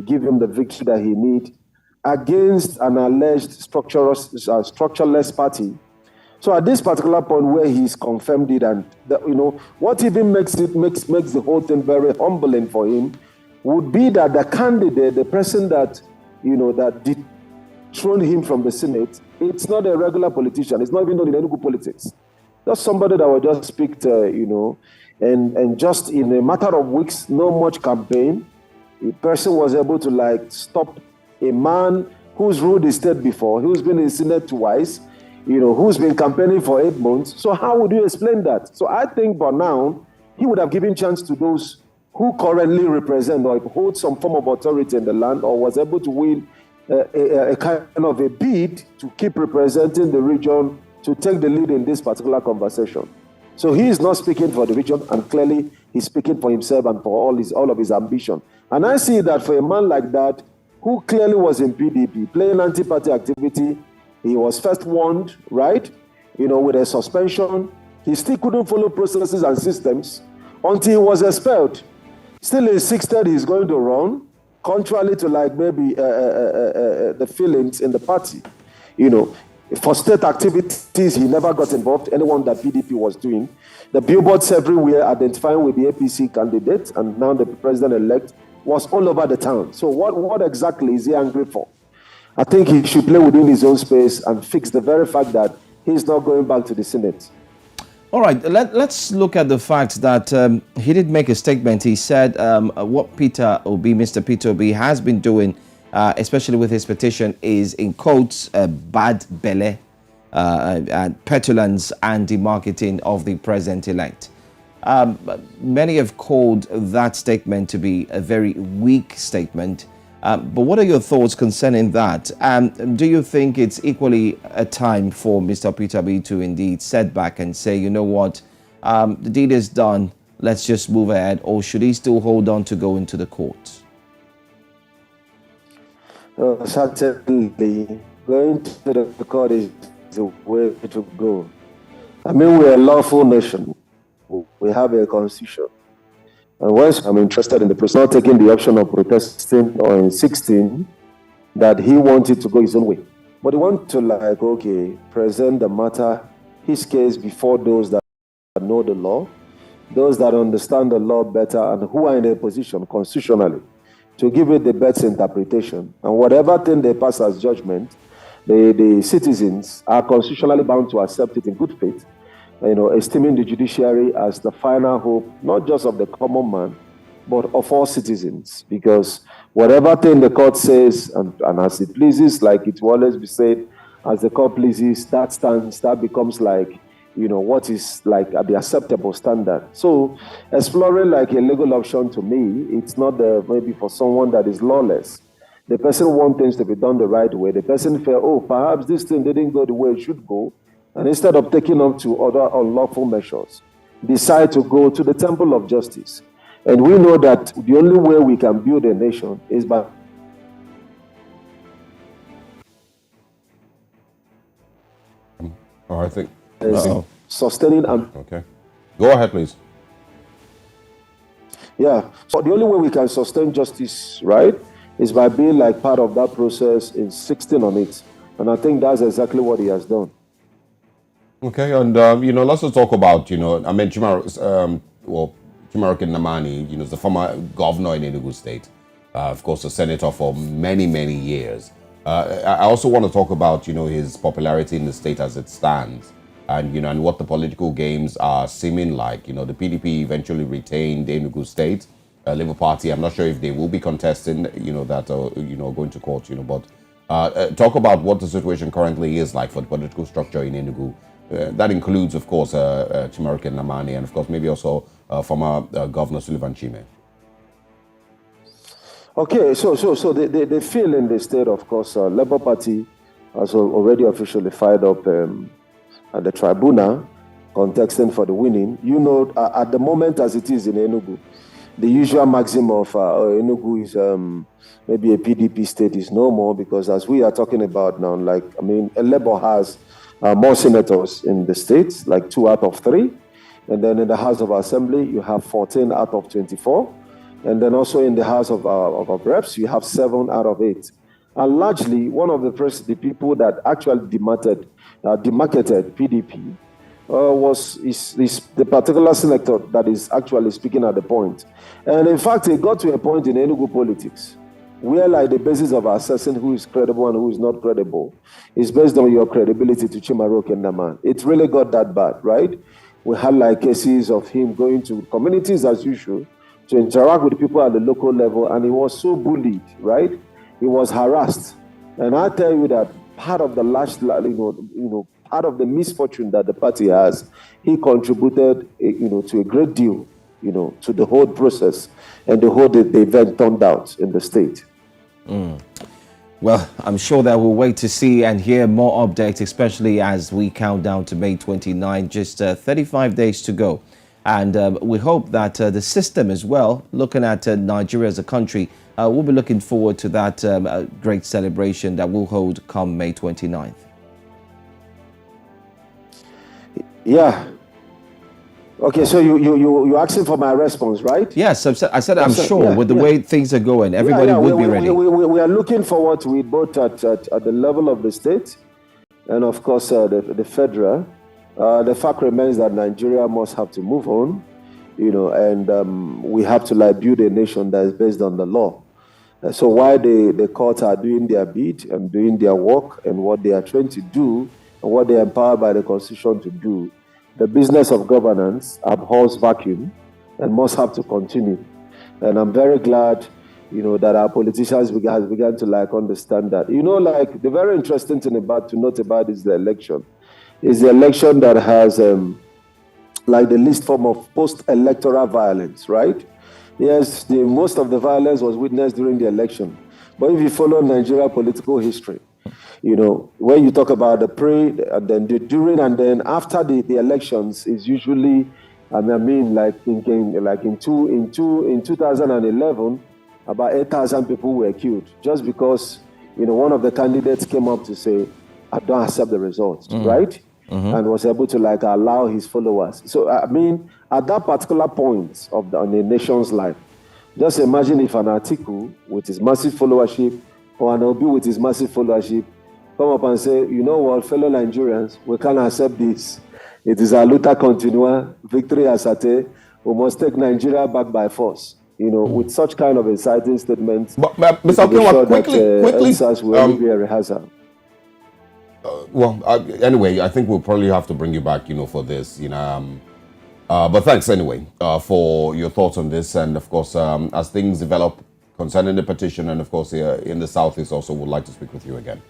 give him the victory that he needs against an alleged structureless party. So at this particular point where he's confirmed it, and what even makes the whole thing very humbling for him would be that the candidate, the person that that dethroned him from the Senate, it's not a regular politician. It's not even in Enugu politics. That's somebody that will just speak to, and just in a matter of weeks, no much campaign, a person was able to stop a man who's ruled the state before, who's been in the Senate twice, who's been campaigning for 8 months. So how would you explain that? So I think by now, he would have given chance to those who currently represent or hold some form of authority in the land, or was able to win a kind of a bid to keep representing the region, to take the lead in this particular conversation. So he is not speaking for the region, and clearly he's speaking for himself and for all of his ambition. And I see that for a man like that, who clearly was in PDP, playing anti-party activity, he was first warned, right? With a suspension. He still couldn't follow processes and systems until he was expelled. Still insisted he's going to run, contrary to maybe the feelings in the party. For state activities, he never got involved, anyone that PDP was doing. The billboards everywhere identifying with the APC candidate, and now the president-elect, was all over the town. So what exactly is he angry for? I think he should play within his own space and fix the very fact that he's not going back to the Senate. All right, let's look at the fact that he did make a statement. He said what Mr. Peter Obi has been doing, especially with his petition, is, in quotes, bad belly, petulance, and demarketing of the president-elect. Many have called that statement to be a very weak statement. But what are your thoughts concerning that? Do you think it's equally a time for Mr. Peter Obi to indeed set back and say, you know what, the deed is done, let's just move ahead, or should he still hold on to go into the courts? Certainly, going to the court is the way to go. I mean, we're a lawful nation. We have a constitution. And once I'm interested in the process, not taking the option of protesting or insisting that he wanted to go his own way. But he wanted to present the matter, his case, before those that know the law, those that understand the law better, and who are in a position constitutionally to give it the best interpretation. And whatever thing they pass as judgment, the citizens are constitutionally bound to accept it in good faith, esteeming the judiciary as the final hope, not just of the common man, but of all citizens. Because whatever thing the court says, and as it pleases, like it will always be said, as the court pleases, that stands, that becomes what is the acceptable standard. So exploring a legal option, to me, it's not maybe for someone that is lawless. The person wants things to be done the right way. The person felt, perhaps this thing didn't go the way it should go. And instead of taking up to other unlawful measures, decide to go to the temple of justice. And we know that the only way we can build a nation is by I think sustaining and okay. Go ahead, please. Yeah. So the only way we can sustain justice, right, is by being part of that process, insisting on it. And I think that's exactly what he has done. Okay, and let's just talk about Chimaroke Namani, is the former governor in Enugu State, of course, a senator for many years. I also want to talk about his popularity in the state as it stands, and and what the political games are seeming like. The PDP eventually retained Enugu State, Labour Party. I'm not sure if they will be contesting, that going to court, but talk about what the situation currently is like for the political structure in Enugu. That includes, of course, Chimaroke Namani, and of course, maybe also former Governor Sullivan Chime. Okay, so they feel in the state, of course, Labour Party has already officially fired up at the tribunal, contesting for the winning. At the moment as it is in Enugu, the usual maxim of Enugu is maybe a PDP state is no more, because as we are talking about now, Labour has more senators in the states, 2 out of 3. And then in the House of Assembly, you have 14 out of 24. And then also in the House of Reps, you have 7 out of 8. And largely, one of the people that actually demarketed PDP is the particular senator that is actually speaking at the point. And in fact, it got to a point in Enugu politics where the basis of assessing who is credible and who is not credible is based on your credibility to Chimaroke Namani. It really got that bad, right? We had cases of him going to communities as usual to interact with people at the local level, and he was so bullied, right? He was harassed. And I tell you that part of the part of the misfortune that the party has, he contributed, to a great deal, to the whole process and the whole the event turned out in the state. Well, I'm sure that we'll wait to see and hear more updates, especially as we count down to May 29, just 35 days to go. And we hope that the system as well, looking at Nigeria as a country, we'll be looking forward to that great celebration that we'll hold come May 29th. Yeah. Okay, so you're asking for my response, right? Yes, I said I'm sure with the way things are going, everybody will be ready. We are looking forward to it both at the level of the state and, of course, the federal. The fact remains that Nigeria must have to move on, and we have to build a nation that is based on the law. So while the courts are doing their bit and doing their work and what they are trained to do and what they are empowered by the Constitution to do, the business of governance abhors vacuum and must have to continue. And I'm very glad, that our politicians has begun to understand that. The very interesting thing to note about is the election. Is the election that has the least form of post-electoral violence, right? Yes, most of the violence was witnessed during the election. But if you follow Nigeria political history, when you talk about the pre and then the during and then after the elections is usually, in 2011, about 8,000 people were killed just because, one of the candidates came up to say, I don't accept the results, right? Mm-hmm. And was able to allow his followers. So, at that particular point on the nation's life, just imagine if an Atiku with his massive followership or an Obi with his massive followership come up and say, fellow Nigerians, we can't accept this. It is a luta continua, victory asate, we must take Nigeria back by force. With such kind of inciting statements, but Mr. Okenwa, quickly, will only be a rehearsal. Anyway, I think we'll probably have to bring you back, for this, but thanks anyway for your thoughts on this, and of course, as things develop concerning the petition, and of course, here in the Southeast, also would like to speak with you again.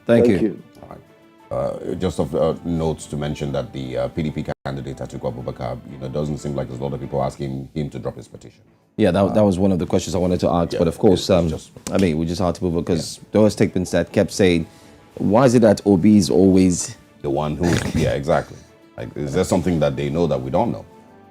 Thank you. All right. Just of notes to mention that the PDP candidate Atiku Abubakar, doesn't seem like there's a lot of people asking him to drop his petition. Yeah, that was one of the questions I wanted to ask. But of course, we just had to move because there were statements that kept saying, why is it that Obi is always the one who? Yeah, exactly. Is there something that they know that we don't know?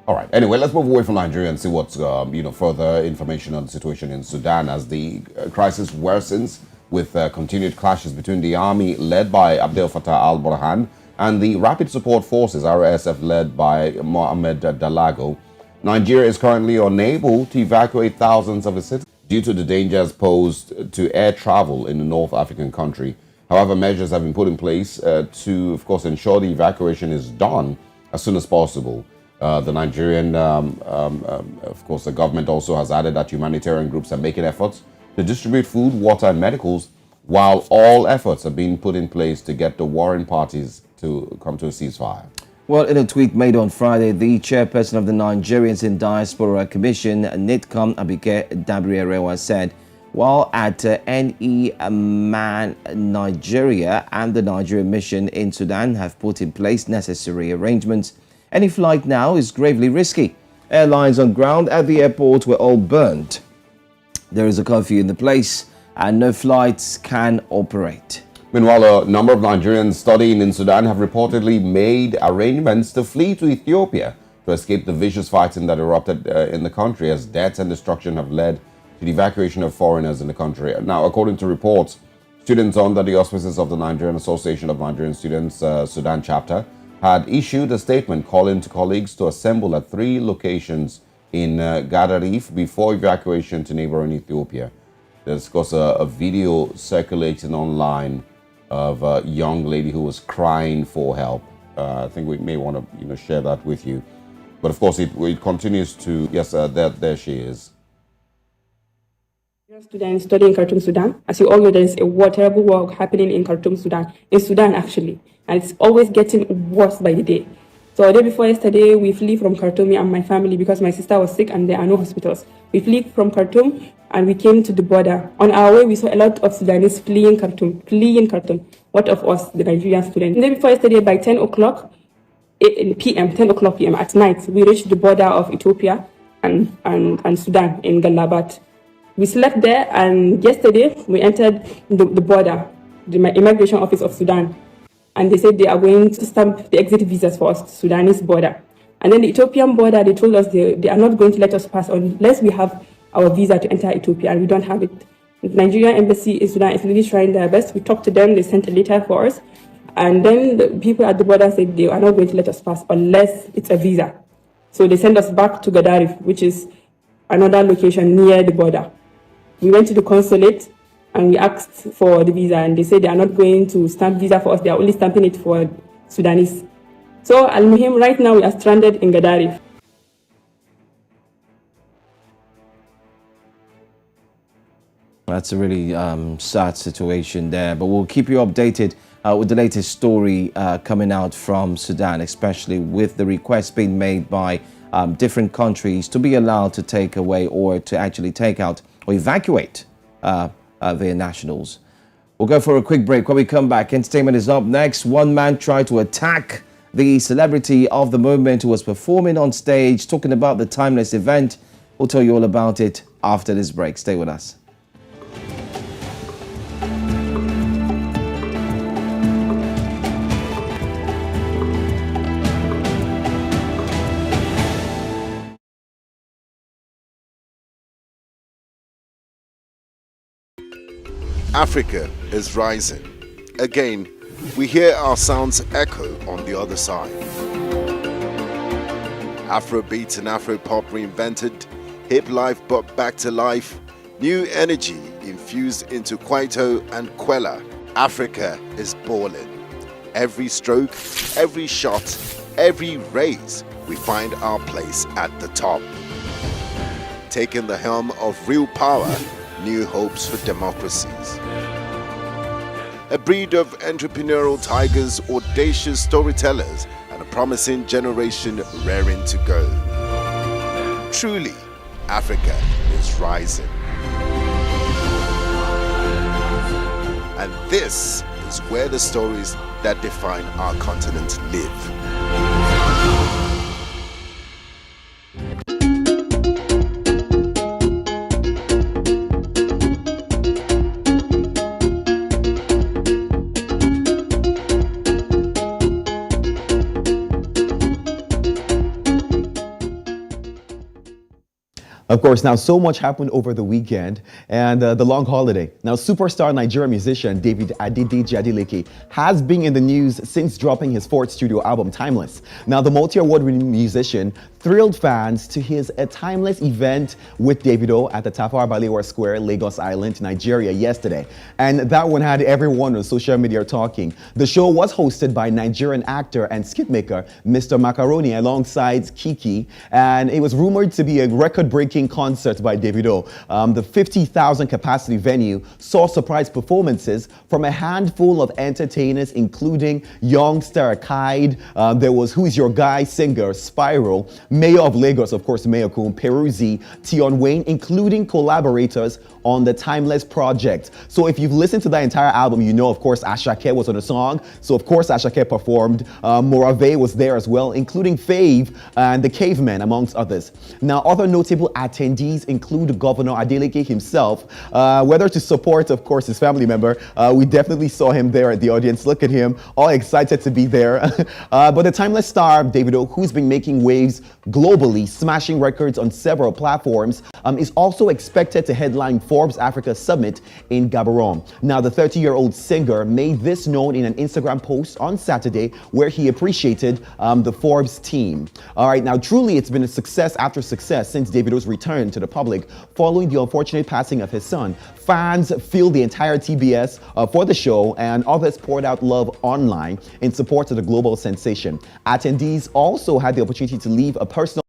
All right. Anyway, let's move away from Nigeria and see what's further information on the situation in Sudan as the crisis worsens with continued clashes between the army led by Abdel Fattah al-Burhan and the Rapid Support Forces, RSF, led by Mohamed Dalago. Nigeria is currently unable to evacuate thousands of its citizens due to the dangers posed to air travel in the North African country. However, measures have been put in place to, of course, ensure the evacuation is done as soon as possible. The Nigerian, of course, the government also has added that humanitarian groups are making efforts to distribute food, water, and medicals, while all efforts are being put in place to get the warring parties to come to a ceasefire. Well, in a tweet made on Friday, the chairperson of the Nigerians in Diaspora Commission, NITCOM, Abike Dabrierewa, said, while at NEMAN Nigeria and the Nigerian mission in Sudan have put in place necessary arrangements, any flight now is gravely risky. Airlines on ground at the airport were all burned. There is a curfew in the place and no flights can operate. Meanwhile, a number of Nigerians studying in Sudan have reportedly made arrangements to flee to Ethiopia to escape the vicious fighting that erupted in the country, as deaths and destruction have led to the evacuation of foreigners in the country. Now, according to reports, students under the auspices of the Nigerian Association of Nigerian Students Sudan chapter had issued a statement calling to colleagues to assemble at 3 locations in Gadarif before evacuation to neighboring Ethiopia. There's, of course, a video circulating online of a young lady who was crying for help. I think we may want to, share that with you. But of course, it continues to. Yes, there she is. Students studying in Khartoum, Sudan. As you all know, there is a terrible war happening in Khartoum, Sudan. In Sudan, actually, and it's always getting worse by the day. So the day before yesterday, we flee from Khartoum, me and my family, because my sister was sick and there are no hospitals. We flee from Khartoum and we came to the border. On our way, we saw a lot of Sudanese fleeing Khartoum. What of us, the Nigerian students? The day before yesterday, by 10 o'clock p.m., 10 o'clock p.m. at night, we reached the border of Ethiopia and Sudan in Galabat. We slept there, and yesterday we entered the border, the immigration office of Sudan, and they said they are going to stamp the exit visas for us to Sudanese border. And then the Ethiopian border, they told us they are not going to let us pass unless we have our visa to enter Ethiopia, and we don't have it. The Nigerian embassy in Sudan is really trying their best. We talked to them, they sent a letter for us, and then the people at the border said they are not going to let us pass unless it's a visa. So they sent us back to Gadarif, which is another location near the border. We went to the consulate and we asked for the visa, and they said they are not going to stamp visa for us, they are only stamping it for Sudanese. So Al-Muhim, right now we are stranded in Gadarif. That's a really sad situation there, but we'll keep you updated with the latest story coming out from Sudan, especially with the request being made by different countries to be allowed to take away or to actually take out or evacuate their nationals. We'll go for a quick break. When we come back, entertainment is up next. One man tried to attack the celebrity of the moment who was performing on stage, talking about the timeless event. We'll tell you all about it after this break. Stay with us. Africa is rising. Again, we hear our sounds echo on the other side. Afrobeat and Afropop reinvented, hip life brought back to life, new energy infused into Kwaito and Kwela. Africa is balling. Every stroke, every shot, every raise, we find our place at the top. Taking the helm of real power, new hopes for democracies. A breed of entrepreneurial tigers, audacious storytellers, and a promising generation raring to go. Truly, Africa is rising. And this is where the stories that define our continent live. Of course, now so much happened over the weekend and the long holiday. Now, superstar Nigerian musician David Adedeji Adeleke has been in the news since dropping his fourth studio album, Timeless. Now, the multi-award-winning musician thrilled fans to his A Timeless event with Davido at the Tafawa Balewa Square, Lagos Island, Nigeria yesterday. And that one had everyone on social media talking. The show was hosted by Nigerian actor and skit maker Mr. Macaroni alongside Kiki, and it was rumored to be a record-breaking concert by Davido. The 50,000 capacity venue saw surprise performances from a handful of entertainers, including youngster Kaid. There was Who's Your Guy singer Spiral, Mayor of Lagos, of course, Mayor Kun, Peruzzi, Tion Wayne, including collaborators on the Timeless project. So if you've listened to that entire album, you know, of course, Ashake was on the song. So of course, Ashake performed. Morave was there as well, including Fave and the Cavemen, amongst others. Now, other notable attendees include Governor Adeleke himself, whether to support, of course, his family member. We definitely saw him there at the audience. Look at him, all excited to be there. But the Timeless star, Davido, who's been making waves globally, smashing records on several platforms, is also expected to headline Forbes Africa Summit in Gaborone. Now, the 30-year-old singer made this known in an Instagram post on Saturday where he appreciated the Forbes team. All right, now truly it's been a success after success since Davido's return to the public following the unfortunate passing of his son. Fans filled the entire TBS for the show, and others poured out love online in support of the global sensation. Attendees also had the opportunity to leave a personal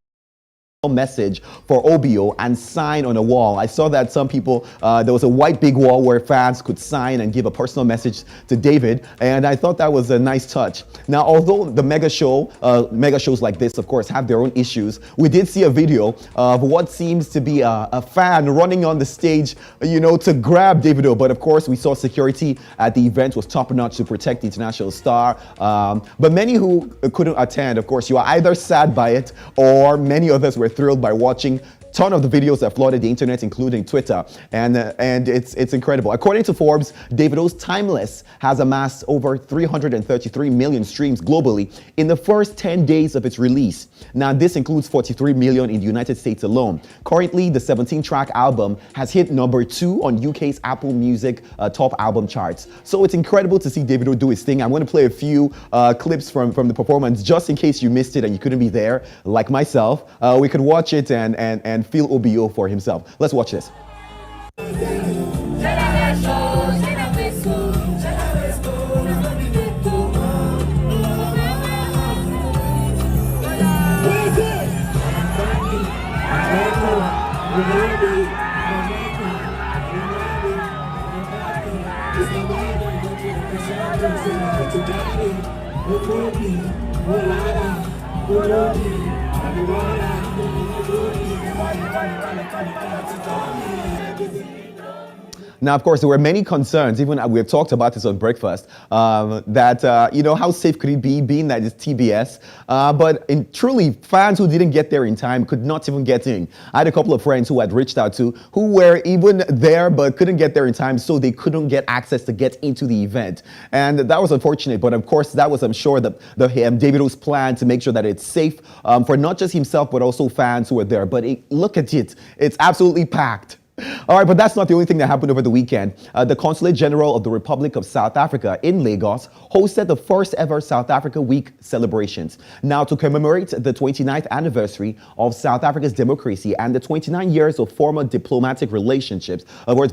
message for OBO and sign on a wall. I saw that some people, there was a white big wall where fans could sign and give a personal message to David, and I thought that was a nice touch. Now, although the mega shows like this, of course, have their own issues, we did see a video of what seems to be a fan running on the stage, you know, to grab Davido, but of course, we saw security at the event was top-notch to protect the international star, but many who couldn't attend, of course, you are either sad by it or many others were thrilled by watching ton of the videos that flooded the internet, including Twitter, and it's incredible. According to Forbes, Davido's Timeless has amassed over 333 million streams globally in the first 10 days of its release. Now, this includes 43 million in the United States alone. Currently, the 17-track album has hit #2 on UK's Apple Music top album charts. So it's incredible to see Davido do his thing. I'm going to play a few clips from the performance just in case you missed it and you couldn't be there, like myself. We could watch it and feel OBO for himself. Let's watch this. Now, of course, there were many concerns, even we have talked about this on Breakfast, that, how safe could it be, being that it's TBS? But truly, fans who didn't get there in time could not even get in. I had a couple of friends who had reached out to, who were even there but couldn't get there in time, so they couldn't get access to get into the event. And that was unfortunate, but of course, that was, I'm sure, Davido's plan to make sure that it's safe for not just himself, but also fans who were there. But look at it, it's absolutely packed. All right, but that's not the only thing that happened over the weekend. The Consulate General of the Republic of South Africa in Lagos hosted the first ever South Africa Week celebrations. Now, to commemorate the 29th anniversary of South Africa's democracy and the 29 years of former diplomatic relationships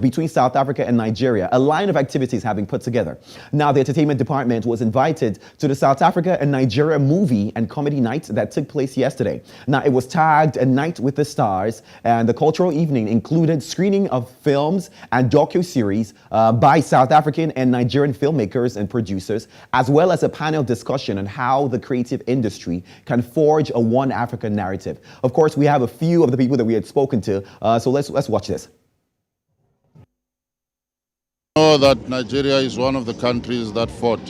between South Africa and Nigeria, a line of activities have been put together. Now, the entertainment department was invited to the South Africa and Nigeria movie and comedy night that took place yesterday. Now, it was tagged A Night with the Stars, and the cultural evening included screening of films and docu-series by South African and Nigerian filmmakers and producers, as well as a panel discussion on how the creative industry can forge a one Africa narrative. Of course, we have a few of the people that we had spoken to, so let's watch this. I know that Nigeria is one of the countries that fought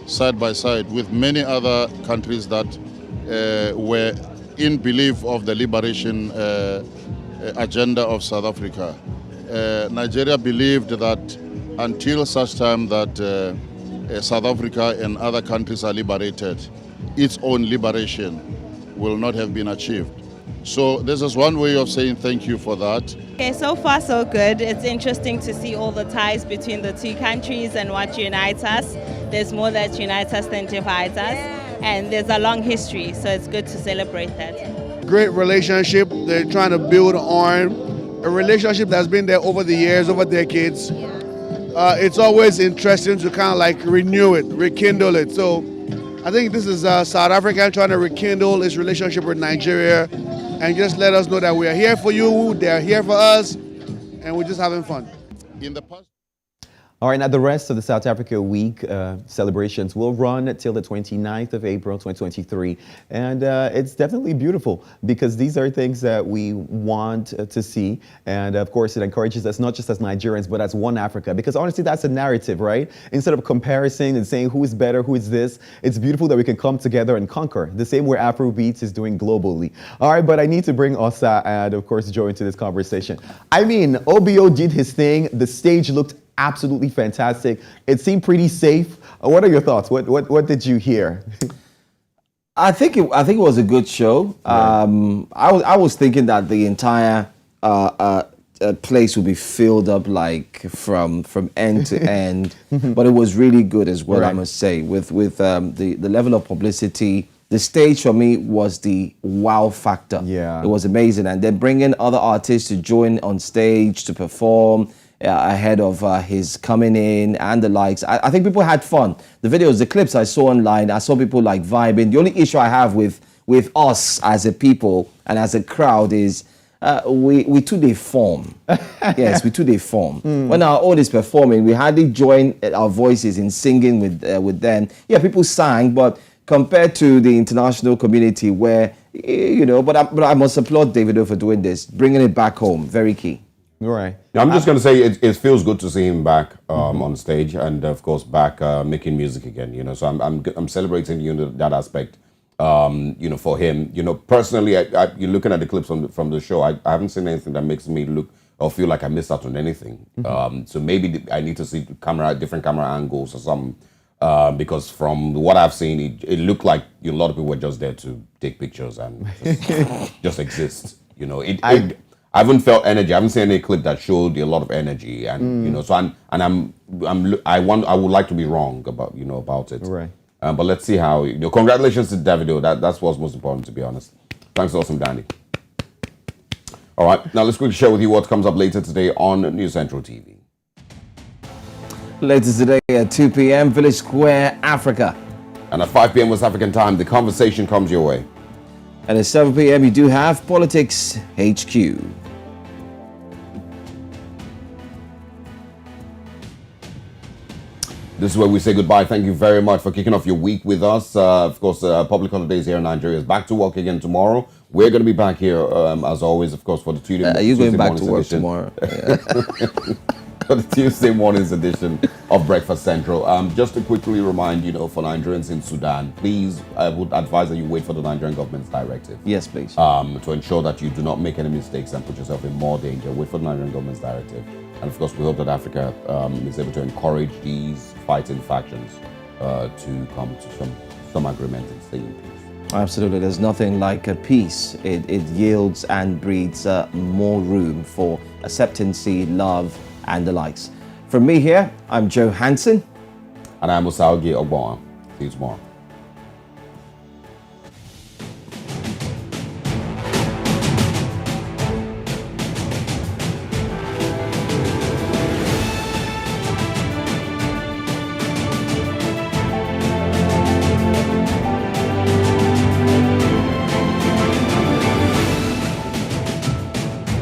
side by side with many other countries that were in belief of the liberation agenda of South Africa. Nigeria believed that until such time that South Africa and other countries are liberated, its own liberation will not have been achieved. So this is one way of saying thank you for that. Okay, so far so good. It's interesting to see all the ties between the two countries and what unites us. There's more that unites us than divides us, and there's a long history, so it's good to celebrate that. Great relationship they're trying to build on, a relationship that's been there over the years, over decades. It's always interesting to kind of like renew it, rekindle it. So I think this is South Africa trying to rekindle its relationship with Nigeria and just let us know that we are here for you, they're here for us, and we're just having fun. In the past. All right, now the rest of the South Africa Week celebrations will run till the 29th of April, 2023. And it's definitely beautiful because these are things that we want to see. And of course, it encourages us not just as Nigerians, but as one Africa. Because honestly, that's a narrative, right? Instead of comparison and saying who is better, who is this, it's beautiful that we can come together and conquer. The same way Afrobeats is doing globally. All right, but I need to bring Osa and of course Joe into this conversation. I mean, OBO did his thing. The stage looked absolutely fantastic. It seemed pretty safe. What are your thoughts? What did you hear? I think it was a good show. Right. I was thinking that the entire place would be filled up like from end to end, but it was really good as well. Right. I must say, with the level of publicity. The stage for me was the wow factor. Yeah, it was amazing, and then bringing other artists to join on stage to perform ahead of his coming in and the likes. I think people had fun. The videos, the clips I saw online, I saw people like vibing. The only issue I have with us as a people and as a crowd is we too deform. Yes, we too deform. When our own is performing, we hardly join our voices in singing with them. Yeah, people sang, but compared to the international community where, but I must applaud Davido for doing this, bringing it back home, very key. Right. I'm just going to say it feels good to see him back on stage and, of course, back making music again. So I'm celebrating you in that aspect. you know, for him. You know, personally, you're looking at the clips from the show. I haven't seen anything that makes me look or feel like I missed out on anything. So maybe I need to see different camera angles or something. Because from what I've seen, it looked like a lot of people were just there to take pictures and just exist. You know, I haven't felt energy. I haven't seen any clip that showed a lot of energy, and you know, so I would like to be wrong about it. Right. But let's see how. You know, congratulations to Davido. That's what's most important, to be honest. Thanks, awesome Danny. All right, now let's quickly share with you what comes up later today on News Central TV. Later today at 2 p.m., Village Square, Africa. And at 5 p.m. West African time, the conversation comes your way. And at 7 p.m., you do have Politics HQ. This is where we say goodbye. Thank you very much for kicking off your week with us. Of course, public holidays here in Nigeria is back to work again tomorrow. We're going to be back here, as always, of course, for the Tuesday. Are you going back to work tomorrow? Yeah. For the Tuesday morning's edition of Breakfast Central. Just to quickly remind, you know, for Nigerians in Sudan, please, I would advise that you wait for the Nigerian government's directive. Yes, please. To ensure that you do not make any mistakes and put yourself in more danger. Wait for the Nigerian government's directive. And of course, we hope that Africa is able to encourage these fighting factions to come to some agreement and stay in peace. Absolutely. There's nothing like a peace. It yields and breeds more room for acceptancy, love, and the likes. From me here, I'm Joe Hansen. And I'm Osaogi Ogbon. See you tomorrow.